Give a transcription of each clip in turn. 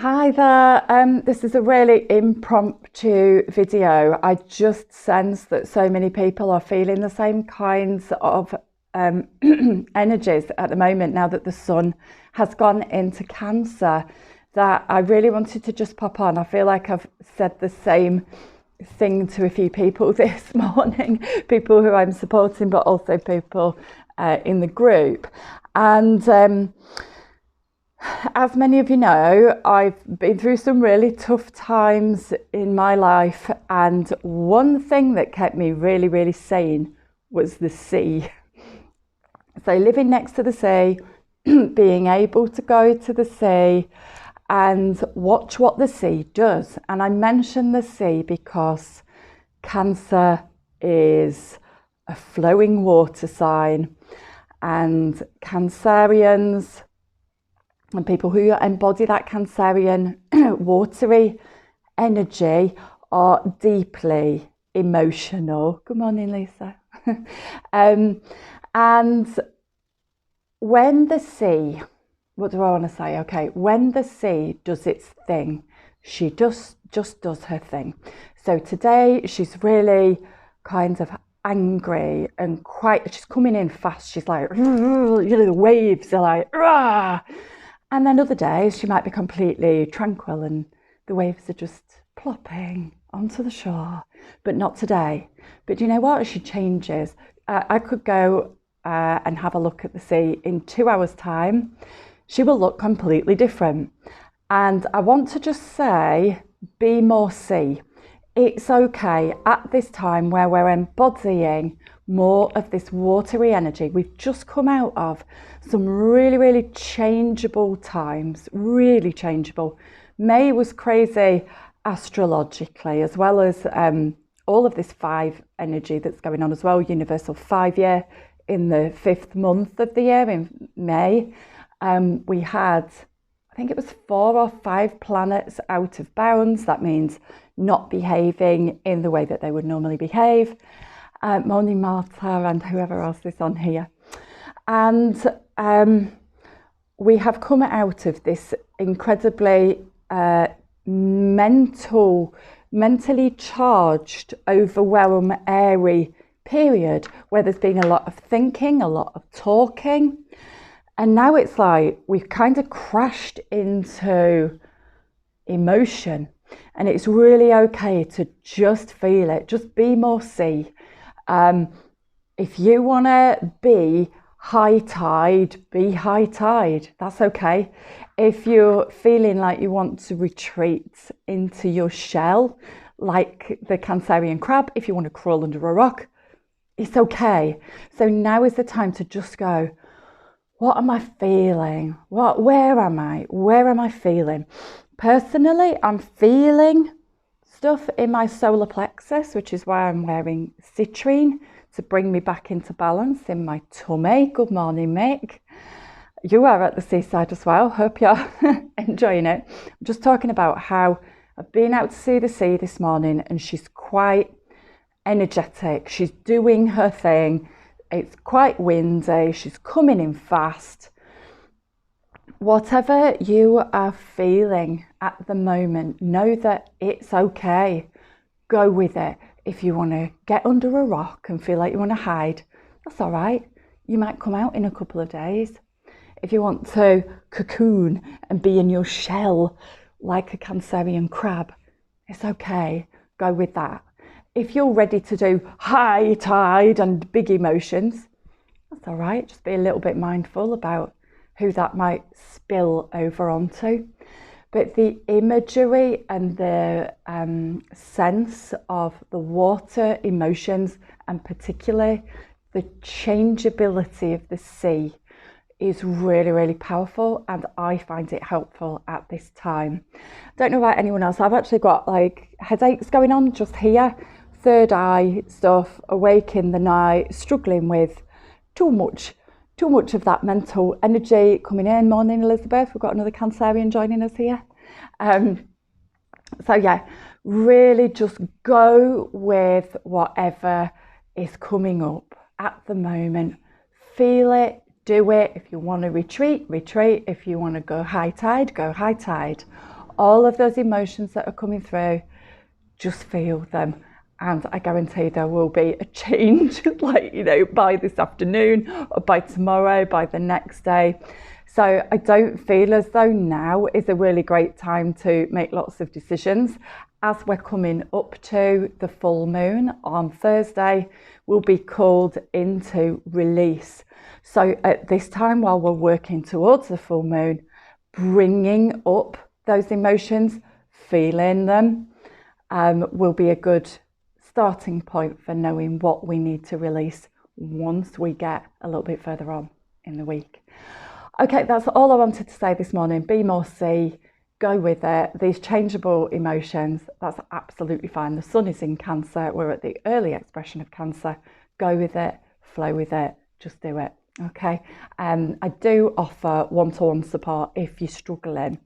Hi there, this is a really impromptu video. I just sense that so many people are feeling the same kinds of energies at the moment now that the sun has gone into Cancer, that I really wanted to just pop on. I feel like I've said the same thing to a few people this morning, people who I'm supporting, but also people in the group. And as many of you know, I've been through some really tough times in my life, and one thing that kept me really, really sane was the sea. So living next to the sea, being able to go to the sea and watch what the sea does. And I mention the sea because Cancer is a flowing water sign, and Cancerians and people who embody that Cancerian watery energy are deeply emotional. Good morning, Lisa. And when the sea, what do I want to say? Okay, when the sea does its thing, she just does her thing. So today she's really kind of angry and she's coming in fast. She's like, the waves are like, rah! And then other days she might be completely tranquil and the waves are just plopping onto the shore, but not today. But you know what? She changes. I could go and have a look at the sea in 2 hours' time. She will look completely different. And I want to just say, be more sea. It's okay at this time where we're embodying more of this watery energy. We've just come out of some really, really changeable times, really changeable. May was crazy astrologically, as well as all of this 5 energy that's going on as well, universal 5-year in the 5th month of the year in May. We had, I think it was 4 or 5 planets out of bounds. That means not behaving in the way that they would normally behave. Morning Marta and whoever else is on here. And we have come out of this incredibly mentally charged, overwhelmed, airy period where there's been a lot of thinking, a lot of talking. And now it's like we've kind of crashed into emotion. And it's really okay to just feel it, just be more sea. If you want to be high tide, be high tide. That's okay. If you're feeling like you want to retreat into your shell, like the Cancerian crab, if you want to crawl under a rock, it's okay. So now is the time to just go, what am I feeling? Where am I? Where am I feeling? Personally, I'm feeling stuff in my solar plexus, which is why I'm wearing citrine to bring me back into balance in my tummy. Good morning, Mick. You are at the seaside as well. Hope you're enjoying it. I'm just talking about how I've been out to see the sea this morning and she's quite energetic. She's doing her thing. It's quite windy. She's coming in fast. Whatever you are feeling at the moment, know that it's okay. Go with it. If you want to get under a rock and feel like you want to hide, that's all right. You might come out in a couple of days. If you want to cocoon and be in your shell like a Cancerian crab, it's okay. Go with that. If you're ready to do high tide and big emotions, that's all right. Just be a little bit mindful about who that might spill over onto. But the imagery and the sense of the water emotions, and particularly the changeability of the sea, is really, really powerful, and I find it helpful at this time. Don't know about anyone else. I've actually got like headaches going on just here, third eye stuff, awake in the night, struggling with too much of that mental energy coming in. Morning, Elizabeth. We've got another Cancerian joining us here. So yeah, really just go with whatever is coming up at the moment. Feel it, do it. If you want to retreat, retreat. If you want to go high tide, go high tide. All of those emotions that are coming through, just feel them. And I guarantee there will be a change, like, you know, by this afternoon or by tomorrow, by the next day. So I don't feel as though now is a really great time to make lots of decisions. As we're coming up to the full moon on Thursday, we'll be called into release. So at this time, while we're working towards the full moon, bringing up those emotions, feeling them, will be a good starting point for knowing what we need to release once we get a little bit further on in the week. Okay, that's all I wanted to say this morning. Be more see, go with it. These changeable emotions, that's absolutely fine. The sun is in Cancer. We're at the early expression of Cancer. Go with it, flow with it, just do it. Okay, I do offer one-to-one support if you're struggling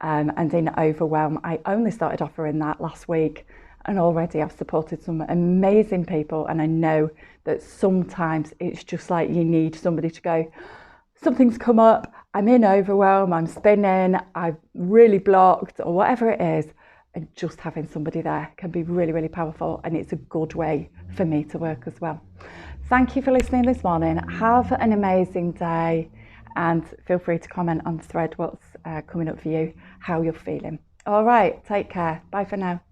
and in overwhelm. I only started offering that last week, and already I've supported some amazing people. And I know that sometimes it's just like you need somebody to go, something's come up, I'm in overwhelm, I'm spinning, I'm really blocked, or whatever it is. And just having somebody there can be really, really powerful. And it's a good way for me to work as well. Thank you for listening this morning. Have an amazing day, and feel free to comment on the thread what's coming up for you, how you're feeling. All right, take care. Bye for now.